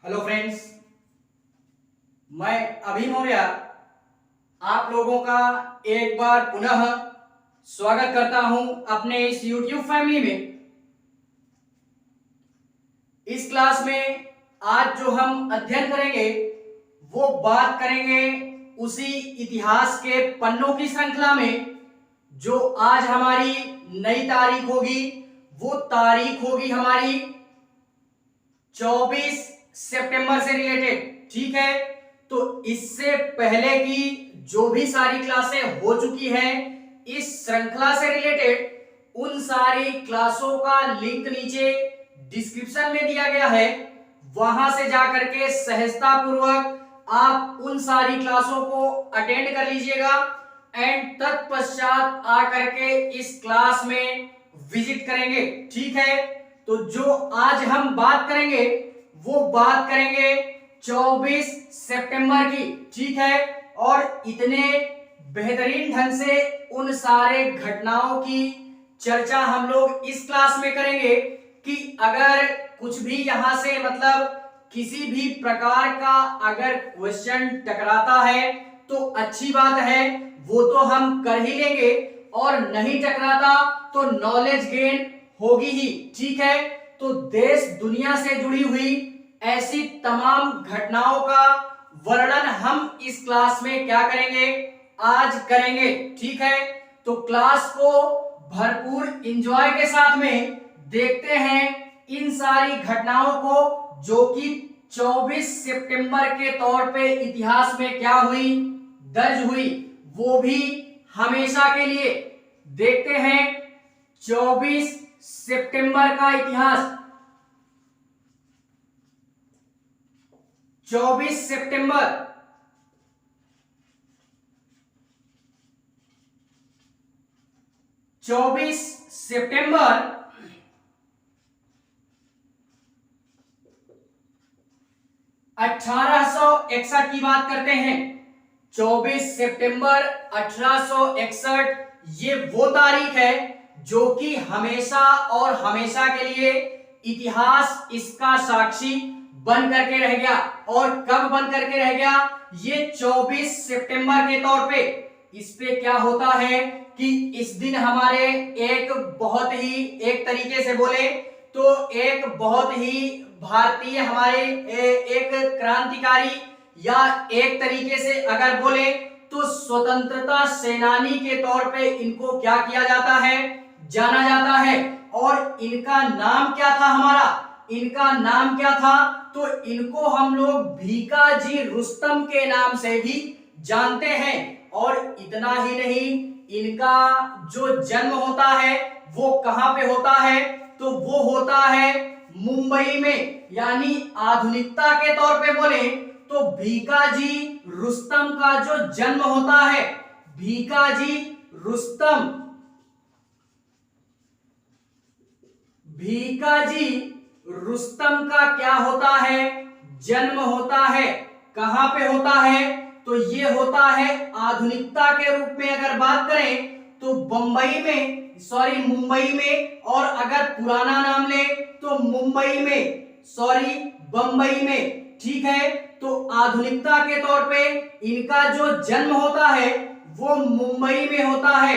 Hello friends, मैं अभी मौर्य आप लोगों का एक बार पुनः स्वागत करता हूं अपने इस YouTube फैमिली में। इस क्लास में आज जो हम अध्ययन करेंगे वो बात करेंगे उसी इतिहास के पन्नों की श्रृंखला में जो आज हमारी नई तारीख होगी। वो तारीख होगी हमारी 24 सितंबर से रिलेटेड। ठीक है, तो इससे पहले की जो भी सारी क्लासें हो चुकी हैं इस श्रृंखला से रिलेटेड, उन सारी क्लासों का लिंक नीचे डिस्क्रिप्शन में दिया गया है। वहां से जाकर के सहजता पूर्वक आप उन सारी क्लासों को अटेंड कर लीजिएगा एंड तत्पश्चात आकर के इस क्लास में विजिट करेंगे। ठीक है, तो जो आज हम बात करेंगे वो बात करेंगे 24 सितंबर की। ठीक है, और इतने बेहतरीन ढंग से उन सारे घटनाओं की चर्चा हम लोग इस क्लास में करेंगे कि अगर कुछ भी यहां से मतलब किसी भी प्रकार का अगर क्वेश्चन टकराता है तो अच्छी बात है, वो तो हम कर ही लेंगे, और नहीं टकराता तो नॉलेज गेन होगी ही। ठीक है, तो देश दुनिया से जुड़ी हुई ऐसी तमाम घटनाओं का वर्णन हम इस क्लास में क्या करेंगे, आज करेंगे। ठीक है, तो क्लास को भरपूर एंजॉय के साथ में देखते हैं इन सारी घटनाओं को जो कि 24 सितंबर के तौर पे इतिहास में क्या हुई, दर्ज हुई, वो भी हमेशा के लिए। देखते हैं 24 सितंबर का इतिहास। 24 सितंबर 24 सितंबर 1861 की बात करते हैं। 24 सितंबर 1861 ये वो तारीख है जो कि हमेशा और हमेशा के लिए इतिहास इसका साक्षी बन करके रह गया। और कब बन करके रह गया, ये 24 सितंबर के तौर पे। इस पे क्या होता है कि इस दिन हमारे एक बहुत ही, एक तरीके से बोले तो एक बहुत ही भारतीय हमारे एक क्रांतिकारी या एक तरीके से अगर बोले तो स्वतंत्रता सेनानी के तौर पे इनको क्या किया जाता है, जाना जाता है। और इनका नाम क्या था, हमारा इनका नाम क्या था, तो इनको हम लोग भीकाजी रुस्तम के नाम से भी जानते हैं। और इतना ही नहीं, इनका जो जन्म होता है वो कहां पे होता है, तो वो होता है मुंबई में। यानी आधुनिकता के तौर पे बोले तो भीकाजी रुस्तम का जो जन्म होता है, भीकाजी रुस्तम, भीकाजी रुस्तम का क्या होता है, जन्म होता है। कहां पे होता है, तो ये होता है आधुनिकता के रूप में अगर बात करें तो मुंबई में, और अगर पुराना नाम ले तो मुंबई में, बंबई में। ठीक है, तो आधुनिकता के तौर पे इनका जो जन्म होता है वो मुंबई में होता है,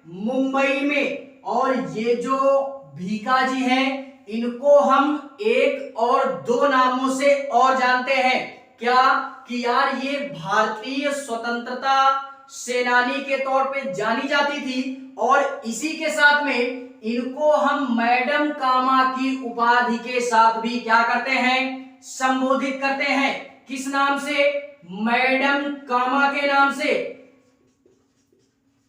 मुंबई में। और ये जो भीकाजी हैं इनको हम एक और दो नामों से और जानते हैं। क्या कि यार ये भारतीय स्वतंत्रता सेनानी के तौर पे जानी जाती थी, और इसी के साथ में इनको हम मैडम कामा की उपाधि के साथ भी क्या करते हैं, संबोधित करते हैं। किस नाम से, मैडम कामा के नाम से,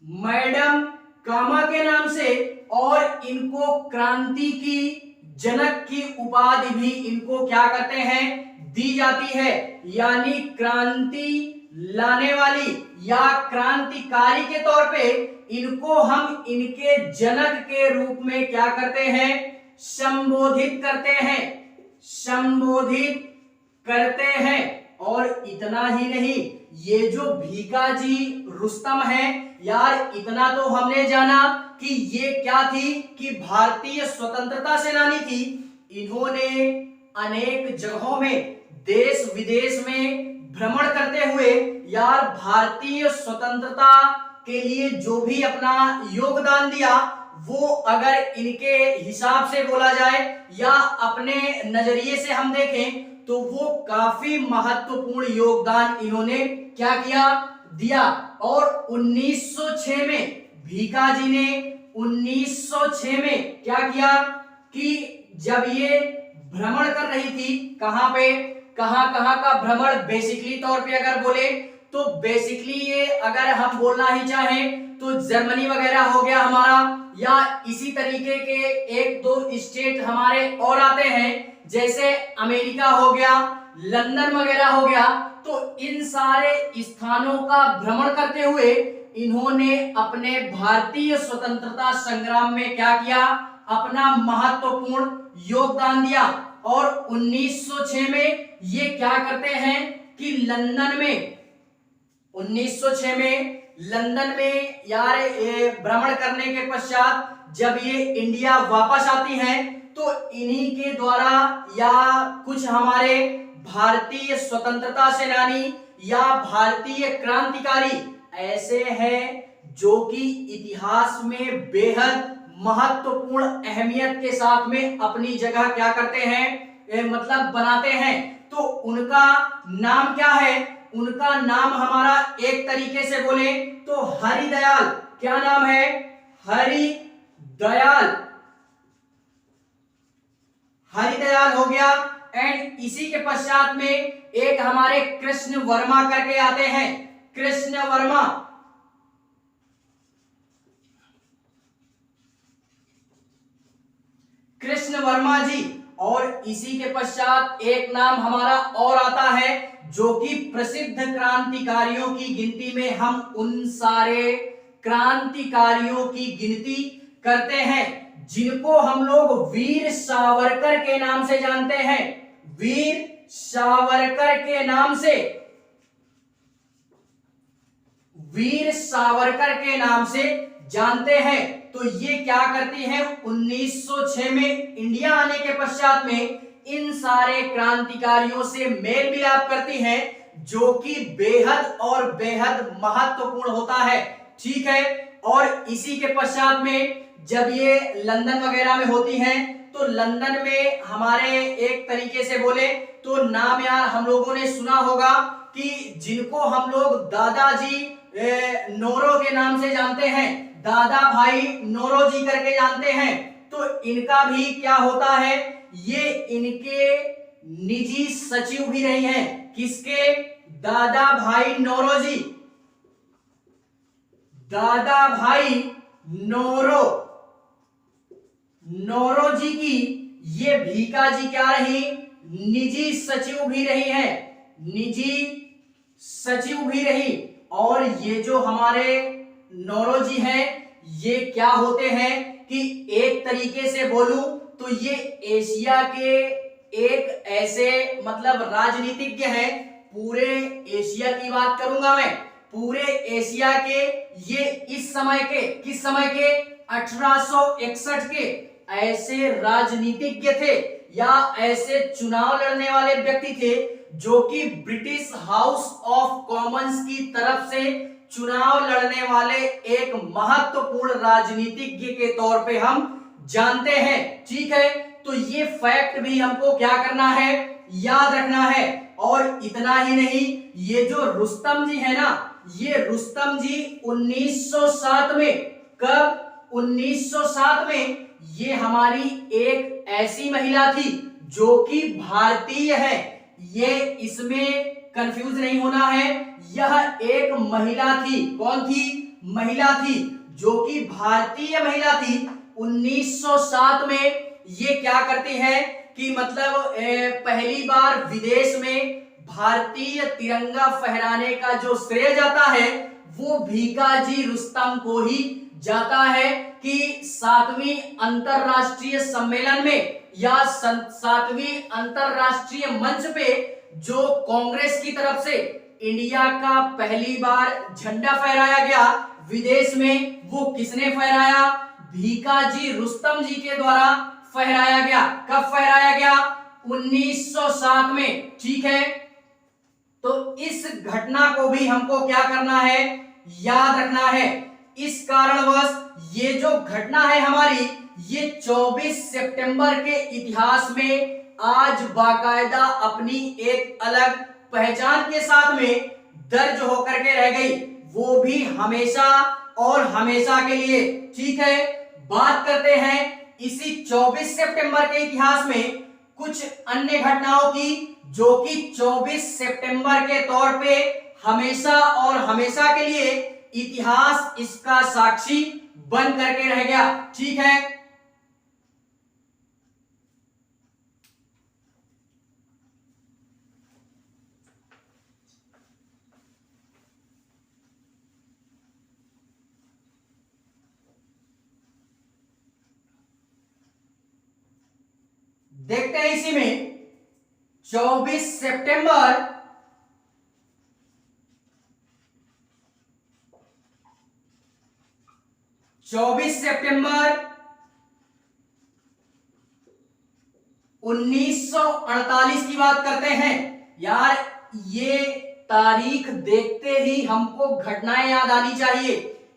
मैडम कामा के नाम से। और इनको क्रांति की जनक की उपाधि भी इनको क्या करते हैं, दी जाती है। यानी क्रांति लाने वाली या क्रांतिकारी के तौर पे इनको हम इनके जनक के रूप में क्या करते हैं, संबोधित करते हैं, संबोधित करते हैं। और इतना ही नहीं, ये जो भीकाजी रुस्तम है यार, इतना तो हमने जाना कि ये क्या थी, कि भारतीय स्वतंत्रता सेनानी थी। इन्होंने अनेक जगहों में देश विदेश में भ्रमण करते हुए यार भारतीय स्वतंत्रता के लिए जो भी अपना योगदान दिया, वो अगर इनके हिसाब से बोला जाए या अपने नजरिए से हम देखें तो वो काफी महत्वपूर्ण योगदान इन्होंने क्या किया, दिया। और 1906 में भीकाजी ने 1906 में क्या किया कि जब ये भ्रमण कर रही थी, कहां पे, कहां का भ्रमण, बेसिकली तौर पे अगर बोले तो बेसिकली ये अगर हम बोलना ही चाहें तो जर्मनी वगैरह हो गया हमारा, या इसी तरीके के एक दो स्टेट हमारे और आते हैं जैसे अमेरिका हो गया, लंदन वगैरह हो गया। तो इन सारे स्थानों का भ्रमण करते हुए इन्होंने अपने भारतीय स्वतंत्रता संग्राम में क्या किया, अपना महत्वपूर्ण योगदान दिया। और 1906 में ये क्या करते हैं कि लंदन में 1906 में लंदन में यार भ्रमण करने के पश्चात जब ये इंडिया वापस आती हैं तो इन्हीं के द्वारा या कुछ हमारे भारतीय स्वतंत्रता सेनानी या भारतीय क्रांतिकारी ऐसे हैं जो कि इतिहास में बेहद महत्वपूर्ण अहमियत के साथ में अपनी जगह क्या करते हैं, मतलब बनाते हैं। तो उनका नाम क्या है, उनका नाम हमारा एक तरीके से बोले तो हरिदयाल, क्या नाम है, हरिदयाल, हरिदयाल हो गया। एंड इसी के पश्चात में एक हमारे कृष्ण वर्मा करके आते हैं, कृष्ण वर्मा, कृष्ण वर्मा जी। और इसी के पश्चात एक नाम हमारा और आता है जो कि प्रसिद्ध क्रांतिकारियों की गिनती में हम उन सारे क्रांतिकारियों की गिनती करते हैं जिनको हम लोग वीर सावरकर के नाम से जानते हैं, वीर सावरकर के नाम से, वीर सावरकर के नाम से जानते हैं। तो ये क्या करती हैं, 1906 में इंडिया आने के पश्चात में इन सारे क्रांतिकारियों से मेल मिलाप करती हैं जो कि बेहद और बेहद महत्वपूर्ण होता है, ठीक है। और इसी के पश्चात में जब ये लंदन वगैरह में होती हैं तो लंदन में हमारे एक तरीके से बोले तो नाम यार हम लोगों ने सुना होगा कि जिनको हम लोग दादाजी नोरो के नाम से जानते हैं, दादा भाई नोरो जी करके जानते हैं। तो इनका भी क्या होता है, ये इनके निजी सचिव भी रही हैं, किसके, दादा भाई नोरो जी, दादा भाई नोरो, नोरो जी की ये भीकाजी क्या रही, निजी सचिव भी रही हैं, निजी सचिव भी रही। और ये जो हमारे नोरो जी हैं ये क्या होते हैं कि एक तरीके से बोलूं तो ये एशिया के एक ऐसे मतलब राजनीतिज्ञ हैं, पूरे एशिया की बात करूंगा मैं, पूरे एशिया के ये इस समय के, किस समय के, 1861 के ऐसे राजनीतिज्ञ थे या ऐसे चुनाव लड़ने वाले व्यक्ति थे जो कि ब्रिटिश हाउस ऑफ कॉमन्स की तरफ से चुनाव लड़ने वाले एक महत्वपूर्ण राजनीतिज्ञ के तौर पे हम जानते हैं, ठीक है। तो ये फैक्ट भी हमको क्या करना है, याद रखना है। और इतना ही नहीं, ये जो रुस्तम जी है ना, ये रुस्तम जी 1907 में, कब, 1907 में ये हमारी एक ऐसी महिला थी जो कि भारतीय है, ये इसमें कंफ्यूज नहीं होना है, यह एक महिला थी, कौन थी, महिला थी जो कि भारतीय महिला थी। 1907 में ये क्या करती है कि मतलब पहली बार विदेश में भारतीय तिरंगा फहराने का जो श्रेय जाता है वो भीकाजी रुस्तम को ही जाता है कि 7वीं अंतरराष्ट्रीय सम्मेलन में या 7वीं अंतरराष्ट्रीय मंच पे जो कांग्रेस की तरफ से इंडिया का पहली बार झंडा फहराया गया विदेश में, वो किसने फहराया, भीकाजी रुस्तम जी के द्वारा फहराया गया। कब फहराया गया, 1907 में, ठीक है। तो इस घटना को भी हमको क्या करना है, याद रखना है। इस कारणवश ये जो घटना है हमारी, ये 24 सितंबर के इतिहास में आज बाकायदा अपनी एक अलग पहचान के साथ में दर्ज होकर के रह गई, वो भी हमेशा और हमेशा के लिए, ठीक है। बात करते हैं इसी 24 सितंबर के इतिहास में कुछ अन्य घटनाओं की, जो कि 24 सितंबर के तौर पे हमेशा और हमेशा के लिए इतिहास इसका साक्षी बन करके रह गया, ठीक है। देखते हैं इसी में 24 सितंबर 1948 की बात करते हैं। यार ये तारीख देखते ही हमको घटनाएं याद आनी चाहिए।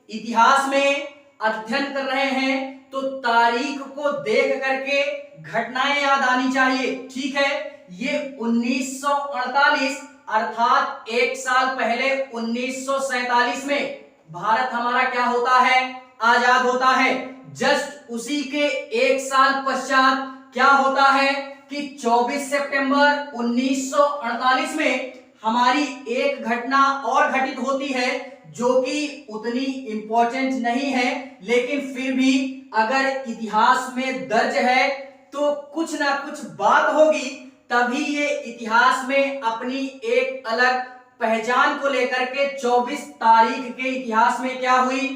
इतिहास में अध्ययन कर रहे हैं तो तारीख को देख करके घटनाएं याद आनी चाहिए, ठीक है। ये 1948 अर्थात एक साल पहले 1947 में भारत हमारा क्या होता है, आजाद होता है। जस्ट उसी के एक साल पश्चात क्या होता है कि 24 सितंबर 1948 में हमारी एक घटना और घटित होती है, जो कि उतनी इंपॉर्टेंट नहीं है, लेकिन फिर भी अगर इतिहास में दर्ज है तो कुछ ना कुछ बात होगी, तभी ये इतिहास में अपनी एक अलग पहचान को लेकर के 24 तारीख के इतिहास में क्या हुई,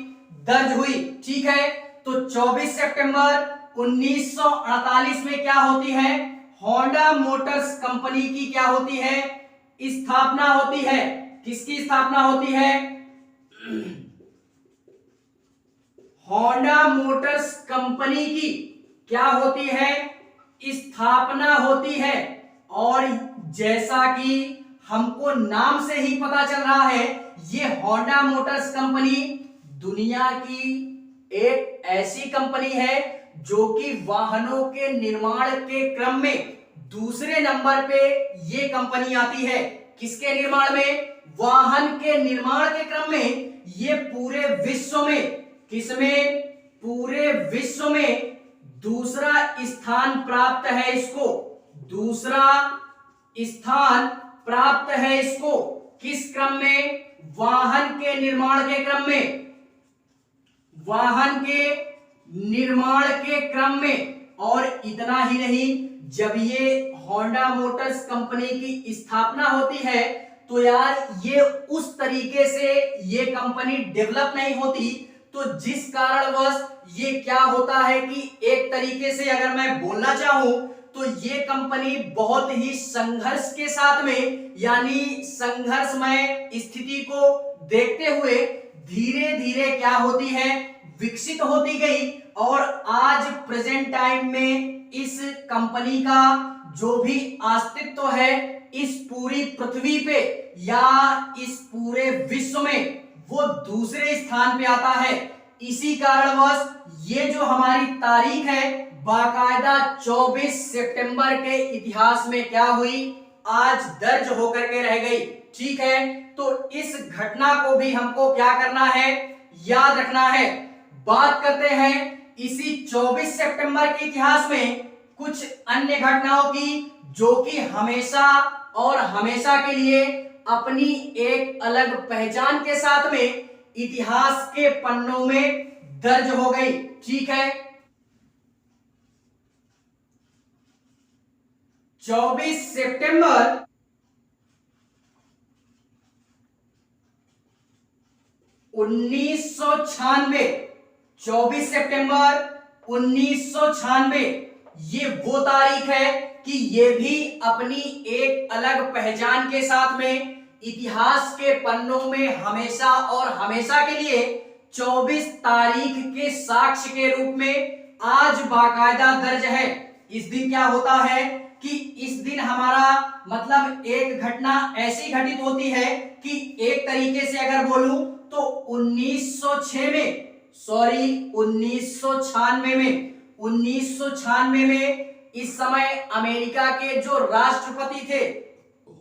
दर्ज हुई, ठीक है। तो 24 सितंबर 1948 में क्या होती है, होंडा मोटर्स कंपनी की क्या होती है, स्थापना होती है। किसकी स्थापना होती है, होंडा मोटर्स कंपनी की क्या होती है, स्थापना होती है। और जैसा कि हमको नाम से ही पता चल रहा है, ये होंडा मोटर्स कंपनी दुनिया की एक ऐसी कंपनी है जो कि वाहनों के निर्माण के क्रम में दूसरे नंबर पे ये कंपनी आती है। किसके निर्माण में, वाहन के निर्माण के क्रम में ये पूरे विश्व में, किसमें, पूरे विश्व में दूसरा स्थान प्राप्त है इसको, दूसरा स्थान प्राप्त है इसको। किस क्रम में, वाहन के निर्माण के क्रम में, वाहन के निर्माण के क्रम में। और इतना ही नहीं, जब ये होंडा मोटर्स कंपनी की स्थापना होती है तो यार ये उस तरीके से ये कंपनी डेवलप नहीं होती, तो जिस कारणवश ये क्या होता है कि एक तरीके से अगर मैं बोलना चाहूं तो ये कंपनी बहुत ही संघर्ष के साथ में, यानी संघर्षमय स्थिति को देखते हुए धीरे धीरे क्या होती है, विकसित होती गई। और आज प्रेजेंट टाइम में इस कंपनी का जो भी अस्तित्व है इस पूरी पृथ्वी पे या इस पूरे विश्व में, वो दूसरे स्थान पे आता है। इसी कारणवश ये जो हमारी तारीख है बाकायदा 24 सितंबर के इतिहास में क्या हुई, आज दर्ज होकर के रह गई, ठीक है। तो इस घटना को भी हमको क्या करना है, याद रखना है। बात करते हैं इसी 24 सितंबर के इतिहास में कुछ अन्य घटनाओं की, जो कि हमेशा और हमेशा के लिए अपनी एक अलग पहचान के साथ में इतिहास के पन्नों में दर्ज हो गई, ठीक है। 24 सितंबर 1996, 24 सितंबर 1996 ये वो तारीख है कि ये भी अपनी एक अलग पहचान के साथ में इतिहास के पन्नों में हमेशा और हमेशा के लिए 24 तारीख के साक्ष्य के रूप में आज बाकायदा दर्ज है। इस दिन क्या होता है कि इस दिन हमारा मतलब एक घटना ऐसी घटित होती है कि एक तरीके से अगर बोलूं तो 1906 में, सॉरी 1996 में इस समय अमेरिका के जो राष्ट्रपति थे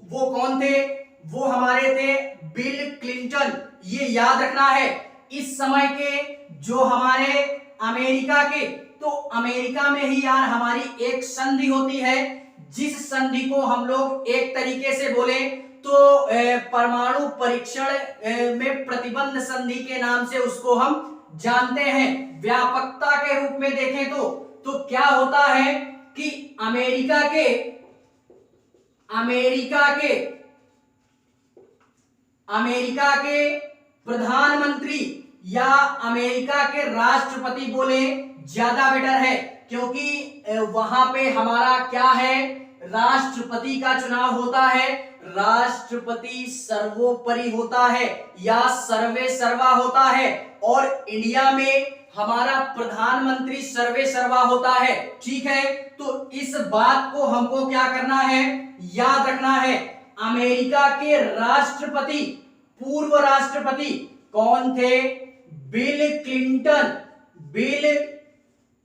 वो कौन थे? वो हमारे थे बिल क्लिंटन। ये याद रखना है। इस समय के जो हमारे अमेरिका के, तो अमेरिका में ही यार हमारी एक संधि होती है, जिस संधि को हम लोग एक तरीके से बोले तो परमाणु परीक्षण में प्रतिबंध संधि के नाम से उसको हम जानते हैं। व्यापकता के रूप में देखें तो क्या होता है कि अमेरिका के प्रधानमंत्री या अमेरिका के राष्ट्रपति बोले ज्यादा बेटर है, क्योंकि वहां पे हमारा क्या है, राष्ट्रपति का चुनाव होता है। राष्ट्रपति सर्वोपरि होता है या सर्वे सर्वा होता है, और इंडिया में हमारा प्रधानमंत्री सर्वे सर्वा होता है। ठीक है, तो इस बात को हमको क्या करना है, याद रखना है। अमेरिका के राष्ट्रपति, पूर्व राष्ट्रपति कौन थे? Bill Clinton. बिल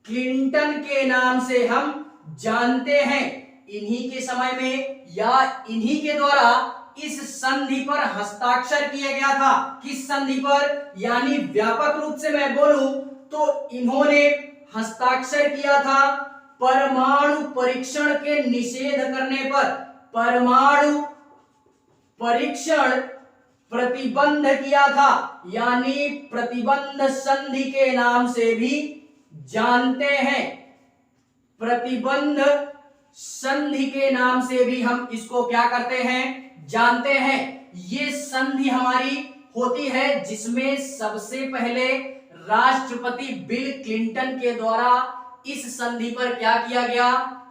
क्लिंटन के नाम से हम जानते हैं। इन्हीं के समय में या इन्हीं के द्वारा इस संधि पर हस्ताक्षर किया गया था। किस संधि पर? यानी व्यापक रूप से मैं बोलूं तो इन्होंने हस्ताक्षर किया था परमाणु परीक्षण के निषेध करने पर। परमाणु परीक्षण प्रतिबंध किया था, यानी प्रतिबंध संधि के नाम से भी जानते हैं। प्रतिबंध संधि के नाम से भी हम इसको क्या करते हैं, जानते हैं। ये संधि हमारी होती है जिसमें सबसे पहले राष्ट्रपति बिल क्लिंटन के द्वारा इस संधि पर क्या किया गया,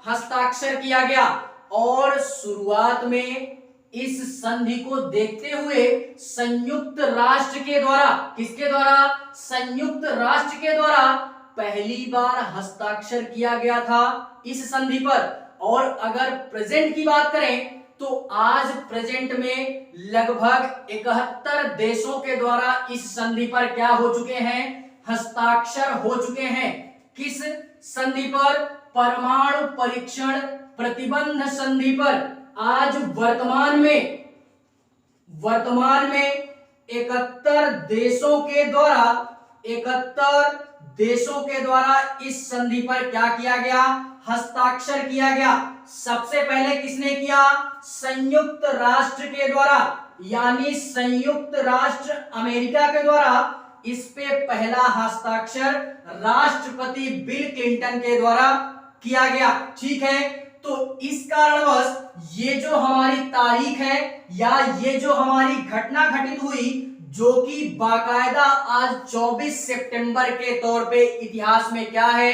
हस्ताक्षर किया गया। और शुरुआत में इस संधि को देखते हुए संयुक्त राष्ट्र के द्वारा, किसके द्वारा? संयुक्त राष्ट्र के द्वारा पहली बार हस्ताक्षर किया गया था इस संधि पर। और अगर प्रेजेंट की बात करें तो आज प्रेजेंट में लगभग 71 देशों के द्वारा इस संधि पर क्या हो चुके हैं, हस्ताक्षर हो चुके हैं। किस संधि पर? परमाणु परीक्षण प्रतिबंध संधि पर। आज वर्तमान में 71 देशों के द्वारा इस संधि पर क्या किया गया, हस्ताक्षर किया गया। सबसे पहले किसने किया? संयुक्त राष्ट्र के द्वारा, यानी संयुक्त राष्ट्र अमेरिका के द्वारा इस पे पहला हस्ताक्षर राष्ट्रपति बिल क्लिंटन के द्वारा किया गया। ठीक है, तो इस कारणवश ये जो हमारी तारीख है या ये जो हमारी घटना घटित हुई, जो कि बाकायदा आज 24 सितंबर के तौर पे इतिहास में क्या है,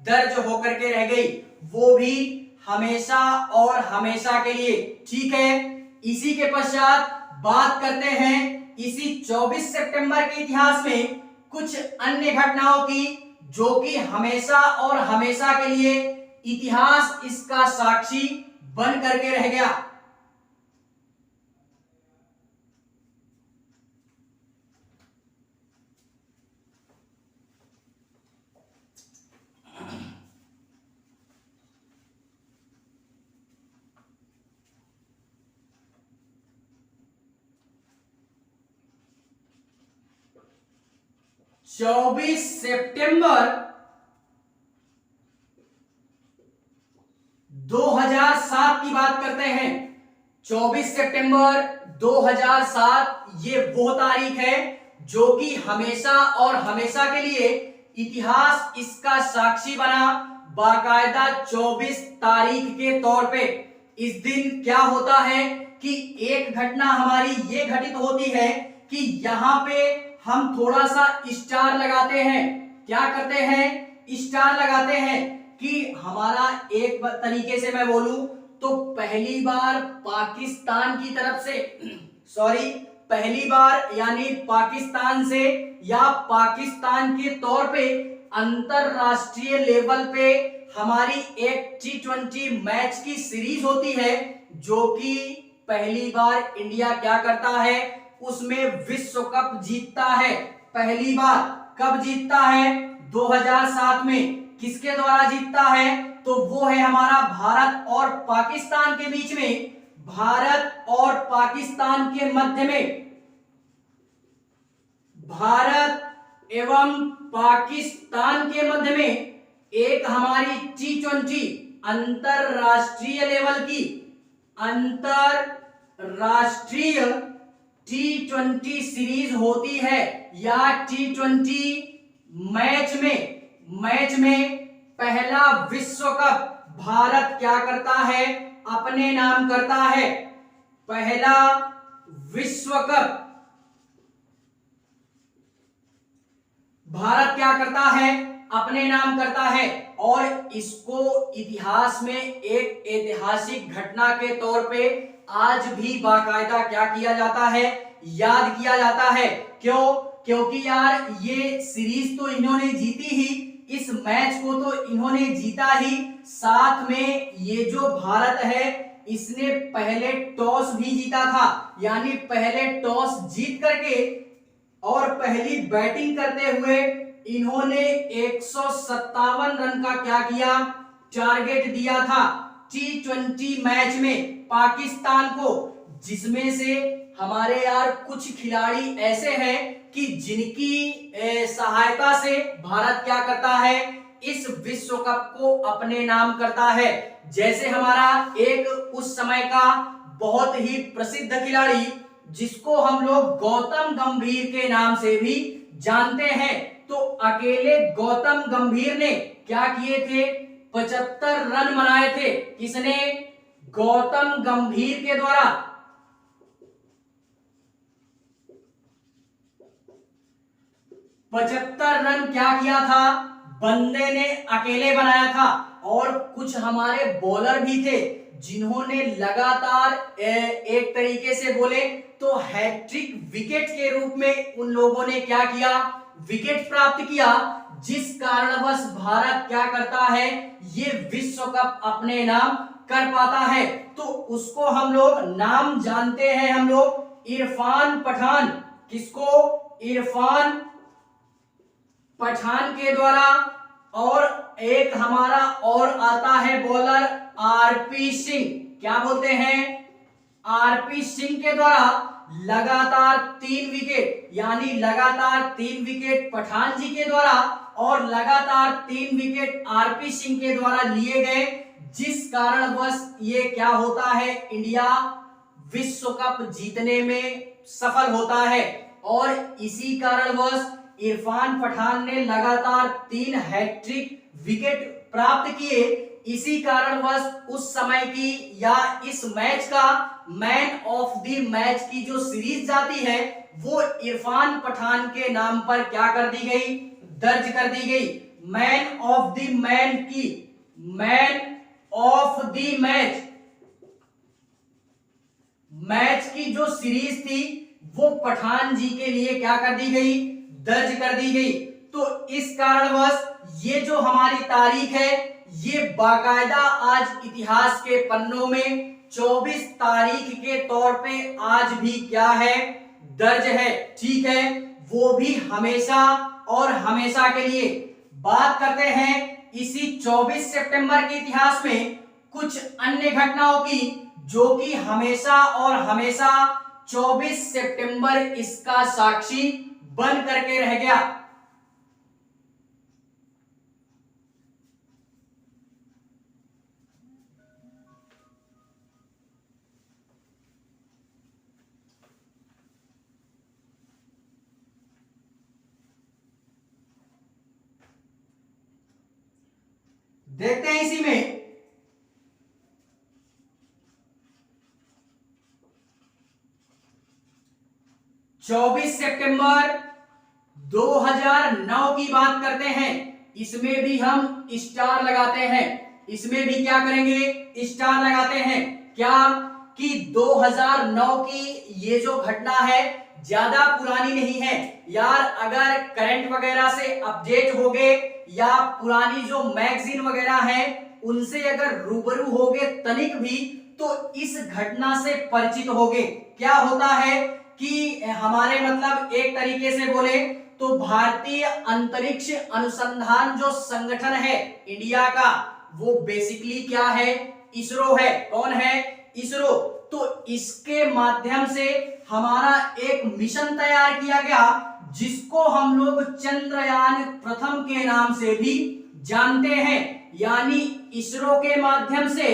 दर्ज होकर के रह गई, वो भी हमेशा और हमेशा के लिए। ठीक है, इसी के पश्चात बात करते हैं इसी 24 सितंबर के इतिहास में कुछ अन्य घटनाओं की, जो कि हमेशा और हमेशा के लिए इतिहास इसका साक्षी बन करके रह गया। चौबीस सितंबर 2007 की बात करते हैं। 24 सितंबर 2007 ये वो तारीख है जो कि हमेशा और हमेशा के लिए इतिहास इसका साक्षी बना, बाकायदा 24 तारीख के तौर पे। इस दिन क्या होता है कि एक घटना हमारी ये घटित होती है कि यहां पे हम थोड़ा सा स्टार लगाते हैं। क्या करते हैं? स्टार लगाते हैं कि हमारा एक तरीके से मैं बोलूं तो पहली बार पाकिस्तान की तरफ से, पहली बार यानी पाकिस्तान से या पाकिस्तान के तौर पे अंतरराष्ट्रीय लेवल पे हमारी एक T20 मैच की सीरीज होती है जो कि पहली बार इंडिया क्या करता है, उसमें विश्व कप जीतता है। पहली बार कब जीतता है? 2007 में। किसके द्वारा जीतता है? तो वो है हमारा भारत और पाकिस्तान के बीच में, भारत और पाकिस्तान के मध्य में, भारत एवं पाकिस्तान के मध्य में एक हमारी T20 अंतरराष्ट्रीय लेवल की, अंतरराष्ट्रीय T20 सीरीज होती है। या T20 मैच में पहला विश्व कप भारत क्या करता है, अपने नाम करता है। पहला विश्व कप भारत क्या करता है, अपने नाम करता है। और इसको इतिहास में एक ऐतिहासिक घटना के तौर पे आज भी बाकायदा क्या किया जाता है, याद किया जाता है। क्यों? क्योंकि यार ये सीरीज तो इन्होंने जीती ही, इस मैच को तो इन्होंने जीता ही, साथ में ये जो भारत है इसने पहले टॉस भी जीता था। यानी पहले टॉस जीत करके और पहली बैटिंग करते हुए इन्होंने 157 रन का क्या किया, टारगेट दिया था T20 मैच में पाकिस्तान को, जिसमें से हमारे यार कुछ खिलाड़ी ऐसे हैं कि जिनकी सहायता से भारत क्या करता है, इस विश्व कप को अपने नाम करता है। जैसे हमारा एक उस समय का बहुत ही प्रसिद्ध खिलाड़ी जिसको हम लोग गौतम गंभीर के नाम से भी जानते हैं, तो अकेले गौतम गंभीर ने क्या किए थे, 75 रन बनाए थे। किसने? गौतम गंभीर के द्वारा 75 रन क्या किया था, बंदे ने अकेले बनाया था। और कुछ हमारे बॉलर भी थे जिन्होंने लगातार एक तरीके से बोले तो हैट्रिक विकेट के रूप में उन लोगों ने क्या किया, विकेट प्राप्त किया, जिस कारणवश भारत क्या करता है, ये विश्व कप अपने नाम कर पाता है। तो उसको हम लोग नाम जानते हैं, हम लोग इरफान पठान। किसको? इरफान पठान के द्वारा। और एक हमारा और आता है बॉलर आरपी सिंह। क्या बोलते हैं? आरपी सिंह के द्वारा लगातार 3 विकेट, यानी लगातार 3 विकेट पठान जी के द्वारा और लगातार 3 विकेट आरपी सिंह के द्वारा लिए गए, जिस कारणवश ये क्या होता है, इंडिया विश्व कप जीतने में सफल होता है। और इसी कारणवश इरफान पठान ने लगातार 3 हैट्रिक विकेट प्राप्त किए। इसी कारणवश उस समय की या इस मैच का मैन ऑफ द मैच की जो सीरीज जाती है वो इरफान पठान के नाम पर क्या कर दी गई, दर्ज कर दी गई। मैन ऑफ द मैन की, मैन ऑफ द मैच की जो सीरीज थी वो पठान जी के लिए क्या कर दी गई, दर्ज कर दी गई। तो इस कारणवश ये जो हमारी तारीख है ये बाकायदा आज इतिहास के पन्नों में 24 तारीख के तौर पे आज भी क्या है, दर्ज है। ठीक है, वो भी हमेशा और हमेशा के लिए। बात करते हैं इसी 24 सितंबर के इतिहास में कुछ अन्य घटनाओं की जो कि हमेशा और हमेशा 24 सितंबर इसका साक्षी बन करके रह गया। देखते हैं इसी में 24 सितंबर 2009 की बात करते हैं। इसमें भी हम स्टार लगाते हैं, इसमें भी क्या करेंगे, स्टार लगाते हैं। क्या? कि 2009 की ये जो घटना है ज्यादा पुरानी नहीं है यार। अगर करंट वगैरह से अपडेट हो गए या पुरानी जो मैगजीन वगैरह है उनसे अगर रूबरू हो गए तनिक भी, तो इस घटना से परिचित हो गए। क्या होता है कि हमारे मतलब एक तरीके से बोले तो भारतीय अंतरिक्ष अनुसंधान जो संगठन है इंडिया का, वो बेसिकली क्या है, इसरो है। कौन है? इसरो। तो इसके माध्यम से हमारा एक मिशन तैयार किया गया जिसको हम लोग चंद्रयान प्रथम के नाम से भी जानते हैं। यानी इसरो के माध्यम से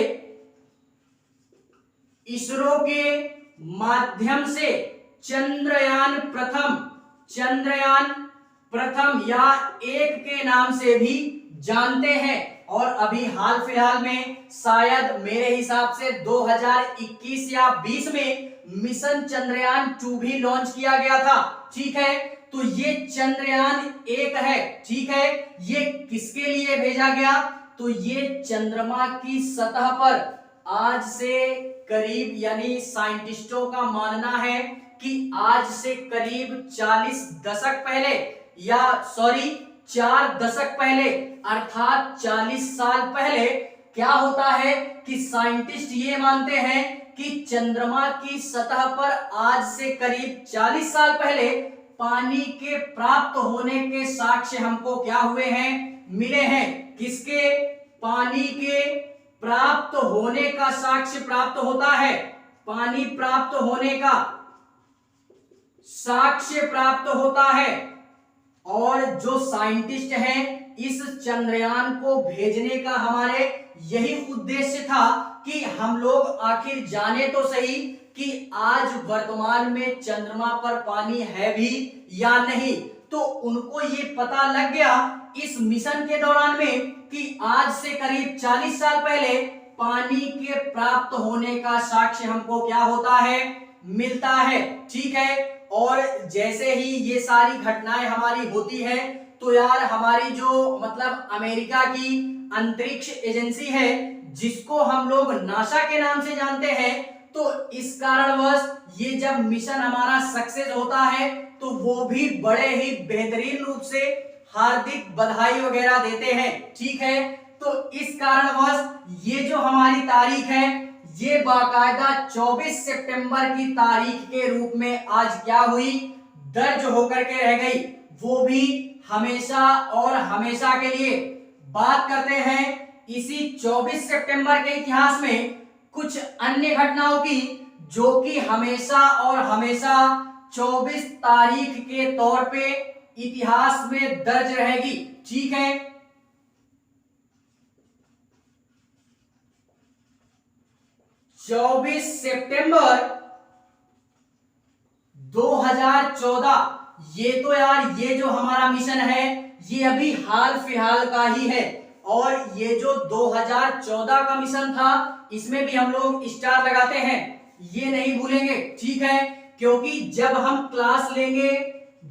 चंद्रयान प्रथम या एक के नाम से भी जानते हैं। और अभी हाल फिलहाल में शायद मेरे हिसाब से 2021 या 20 में मिशन चंद्रयान 2 भी लॉन्च किया गया था। ठीक है, तो ये चंद्रयान 1 है। ठीक है, ये किसके लिए भेजा गया? तो ये चंद्रमा की सतह पर आज से करीब, यानी साइंटिस्टों का मानना है कि आज से करीब 40 दशक पहले, या सॉरी 4 दशक पहले, अर्थात 40 साल पहले क्या होता है कि साइंटिस्ट ये मानते हैं कि चंद्रमा की सतह पर आज से करीब 40 साल पहले पानी के प्राप्त होने के साक्ष्य हमको क्या हुए हैं, मिले हैं। किसके? पानी के प्राप्त होने का साक्ष्य प्राप्त होता है, पानी प्राप्त होने का साक्ष्य प्राप्त होता है। और जो साइंटिस्ट हैं इस चंद्रयान को भेजने का हमारे यही उद्देश्य था कि हम लोग आखिर जाने तो सही कि आज वर्तमान में चंद्रमा पर पानी है भी या नहीं। तो उनको ये पता लग गया इस मिशन के दौरान में कि आज से करीब 40 साल पहले पानी के प्राप्त होने का साक्ष्य हमको क्या होता है, मिलता है। ठीक है, और जैसे ही ये सारी घटनाएं हमारी होती है तो यार हमारी जो मतलब अमेरिका की अंतरिक्ष एजेंसी है जिसको हम लोग नासा के नाम से जानते हैं, तो इस कारणवश ये जब मिशन हमारा सक्सेस होता है तो वो भी बड़े ही बेहतरीन रूप से हार्दिक बधाई वगैरह देते हैं। ठीक है, तो इस कारणवश ये जो हमारी तारीख है ये बाकायदा 24 सितंबर की तारीख के रूप में आज क्या हुई, दर्ज होकर के रह गई, वो भी हमेशा और हमेशा के लिए। बात करते हैं इसी 24 सितंबर के इतिहास में कुछ अन्य घटनाओं की जो कि हमेशा और हमेशा 24 तारीख के तौर पे इतिहास में दर्ज रहेगी। ठीक है, 24 सितंबर 2014, ये तो यार ये जो हमारा मिशन है ये अभी हाल फिलहाल का ही है। और ये जो 2014 का मिशन था इसमें भी हम लोग स्टार लगाते हैं, ये नहीं भूलेंगे। ठीक है, क्योंकि जब हम क्लास लेंगे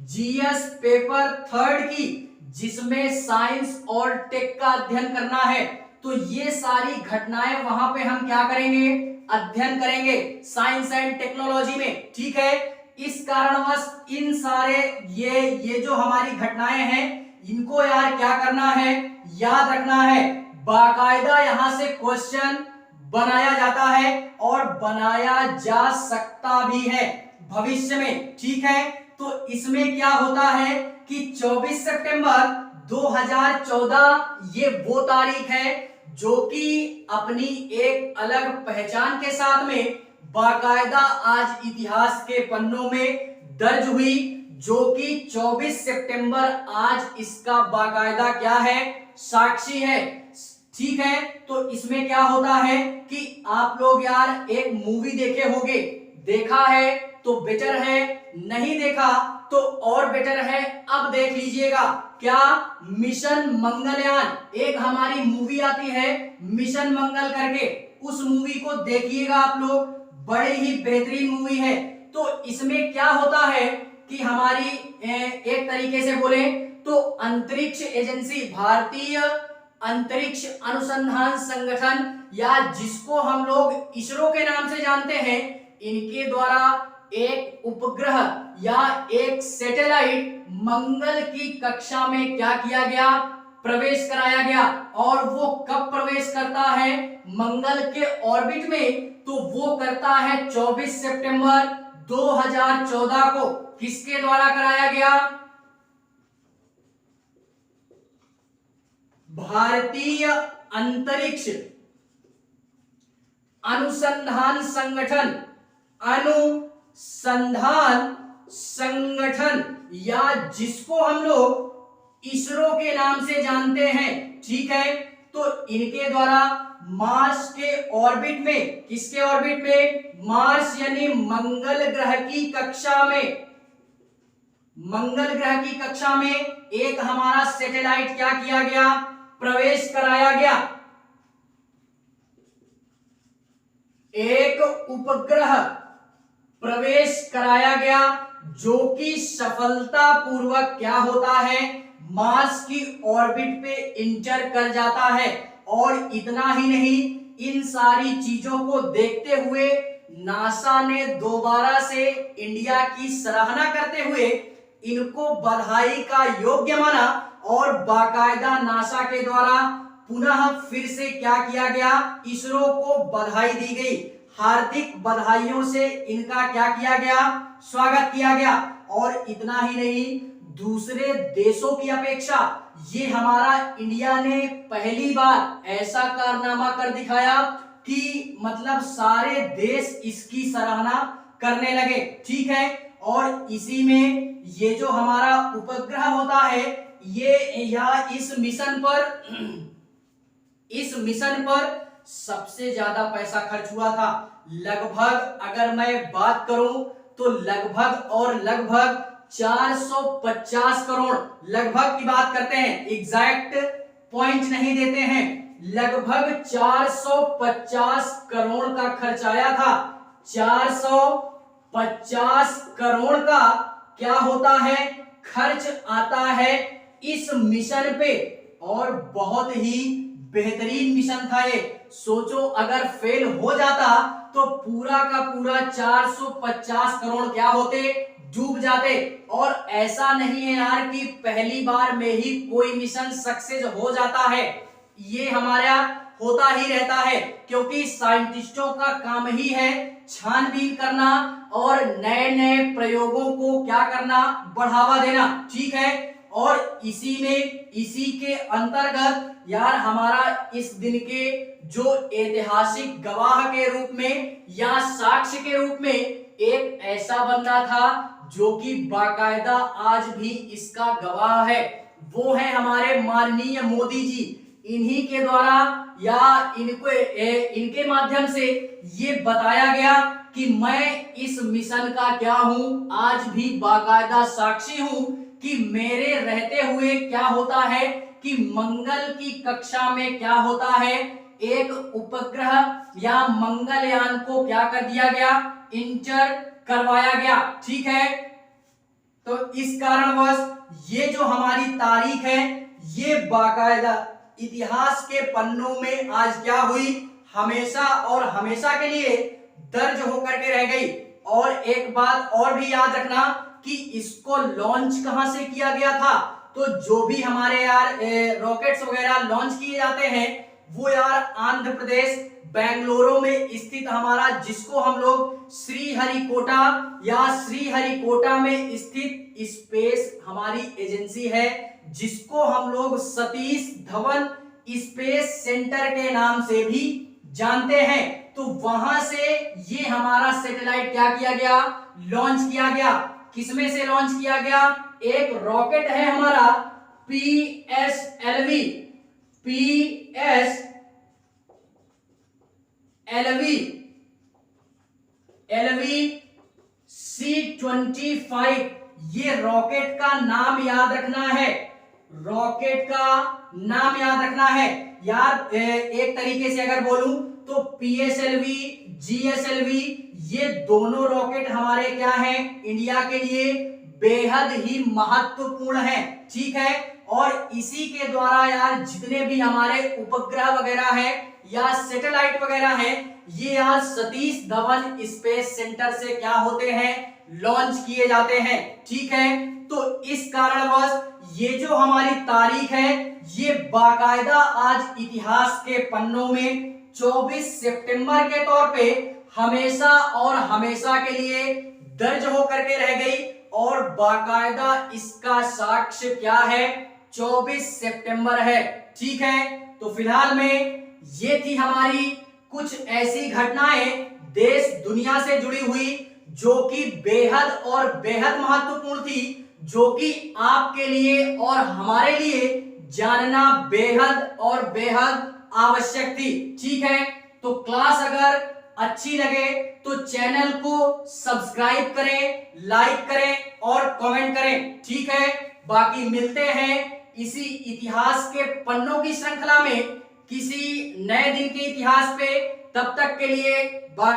जीएस पेपर 3 की जिसमें साइंस और टेक का अध्ययन करना है, तो ये सारी घटनाएं वहां पे हम क्या करेंगे, अध्ययन करेंगे साइंस एंड टेक्नोलॉजी में। ठीक है, इस कारणवश इन सारे ये जो हमारी घटनाएं हैं इनको यार क्या करना है, याद रखना है। बाकायदा यहां से क्वेश्चन बनाया जाता है और बनाया जा सकता भी है भविष्य में। ठीक है, तो इसमें क्या होता है कि 24 सितंबर 2014 ये वो तारीख है जो कि अपनी एक अलग पहचान के साथ में बाकायदा आज इतिहास के पन्नों में दर्ज हुई, जो कि 24 सितंबर आज इसका बाकायदा क्या है, साक्षी है। ठीक है, तो इसमें क्या होता है कि आप लोग यार एक मूवी देखे होंगे, देखा है तो बेटर है, नहीं देखा तो और बेटर है, अब देख लीजिएगा। क्या? मिशन मंगलयान, एक हमारी मूवी आती है मिशन मंगल करके, उस मूवी को देखिएगा आप लोग, बड़ी ही बेहतरीन मूवी है। तो इसमें क्या होता है कि हमारी एक तरीके से बोले तो अंतरिक्ष एजेंसी, भारतीय अंतरिक्ष अनुसंधान संगठन या जिसको हम लोग इसरो के नाम से जानते हैं, इनके द्वारा एक उपग्रह या एक सैटेलाइट मंगल की कक्षा में क्या किया गया, प्रवेश कराया गया। और वो कब प्रवेश करता है मंगल के ऑर्बिट में, तो वो करता है 24 सितंबर 2014 को। किसके द्वारा कराया गया, भारतीय अंतरिक्ष अनुसंधान संगठन या जिसको हम लोग इसरो के नाम से जानते हैं, ठीक है। तो इनके द्वारा मार्स के ऑर्बिट में, किसके ऑर्बिट में, मार्स यानी मंगल ग्रह की कक्षा में, मंगल ग्रह की कक्षा में एक हमारा सैटेलाइट क्या किया गया, प्रवेश कराया गया। एक उपग्रह प्रवेश कराया गया जो कि सफलतापूर्वक क्या होता है, मार्स की ऑर्बिट पे इंटर कर जाता है। और इतना ही नहीं, इन सारी चीजों को देखते हुए नासा ने दोबारा से इंडिया की सराहना करते हुए इनको बधाई का योग्य माना और बाकायदा नासा के द्वारा पुनः फिर से क्या किया गया, इसरो को बधाई दी गई। हार्दिक बधाइयों से इनका क्या किया गया, स्वागत किया गया। और इतना ही नहीं, दूसरे देशों की अपेक्षा ये हमारा इंडिया ने पहली बार ऐसा कारनामा कर दिखाया कि मतलब सारे देश इसकी सराहना करने लगे, ठीक है। और इसी में ये जो हमारा उपग्रह होता है, ये या इस मिशन पर सबसे ज्यादा पैसा खर्च हुआ था। लगभग अगर मैं बात करूं तो लगभग 450 करोड़, लगभग की बात करते हैं, एग्जैक्ट पॉइंट नहीं देते हैं, लगभग 450 करोड़ का खर्च आया था। 450 करोड़ का क्या होता है, खर्च आता है इस मिशन पे। और बहुत ही बेहतरीन मिशन था ये। सोचो अगर फेल हो जाता तो पूरा का पूरा 450 करोड़ क्या होते, डूब जाते। और ऐसा नहीं है यार कि पहली बार में ही कोई मिशन सक्सेस हो जाता है, ये हमारा होता ही रहता है, क्योंकि साइंटिस्टों का काम ही है छानबीन करना और नए नए प्रयोगों को क्या करना, बढ़ावा देना, ठीक है। और इसी के अंतर्गत यार हमारा इस दिन के जो ऐतिहासिक गवाह के रूप में या साक्ष्य के रूप में एक ऐसा बंदा था जो कि बाकायदा आज भी इसका गवाह है, वो है हमारे माननीय मोदी जी। इन्हीं के द्वारा या इनके माध्यम से ये बताया गया कि मैं इस मिशन का क्या हूं, आज भी बाकायदा साक्षी हूं कि मेरे रहते हुए क्या होता है कि मंगल की कक्षा में क्या होता है, एक उपग्रह या मंगलयान को क्या कर दिया गया, इंटर करवाया गया, ठीक है। तो इस कारणवश ये जो हमारी तारीख है, ये बाकायदा इतिहास के पन्नों में आज क्या हुई, हमेशा और हमेशा के लिए दर्ज होकर के रह गई। और एक बात और भी याद रखना कि इसको लॉन्च कहां से किया गया था, तो जो भी हमारे यार रॉकेट्स वगैरह लॉन्च किए जाते हैं वो यार आंध्र प्रदेश बेंगलुरु में स्थित हमारा, जिसको हम लोग श्रीहरिकोटा या श्रीहरिकोटा में स्थित स्पेस हमारी एजेंसी है, जिसको हम लोग सतीश धवन स्पेस सेंटर के नाम से भी जानते हैं। तो वहां से ये हमारा सैटेलाइट क्या किया गया, लॉन्च किया गया। किसमें से लॉन्च किया गया, एक रॉकेट है हमारा PSLV C-25। ये रॉकेट का नाम याद रखना है, रॉकेट का नाम याद रखना है यार। एक तरीके से अगर बोलूं तो PSLV, GSLV ये दोनों रॉकेट हमारे क्या हैं, इंडिया के लिए बेहद ही महत्वपूर्ण है, ठीक है। और इसी के द्वारा यार जितने भी हमारे उपग्रह वगैरह हैं या सैटेलाइट वगैरह हैं, ये आज सतीश धवन स्पेस सेंटर से क्या होते हैं, लॉन्च किए जाते हैं। ठीक है, तो इस कारणवश ये जो हमारी तारीख है ये बाकायदा आज इतिहास के पन्नों में 24 सितंबर के तौर पे हमेशा और हमेशा के लिए दर्ज होकर के रह गई, और बाकायदा इसका साक्ष्य क्या है, 24 सितंबर है। ठीक है, तो फिलहाल में ये थी हमारी कुछ ऐसी घटनाएं देश दुनिया से जुड़ी हुई जो कि बेहद और बेहद महत्वपूर्ण थी, जो कि आपके लिए और हमारे लिए जानना बेहद और बेहद आवश्यक थी। ठीक है, तो क्लास अगर अच्छी लगे तो चैनल को सब्सक्राइब करें, लाइक करें और कमेंट करें। ठीक है, बाकी मिलते हैं इसी इतिहास के पन्नों की श्रृंखला में किसी नए दिन के इतिहास पे। तब तक के लिए बाय।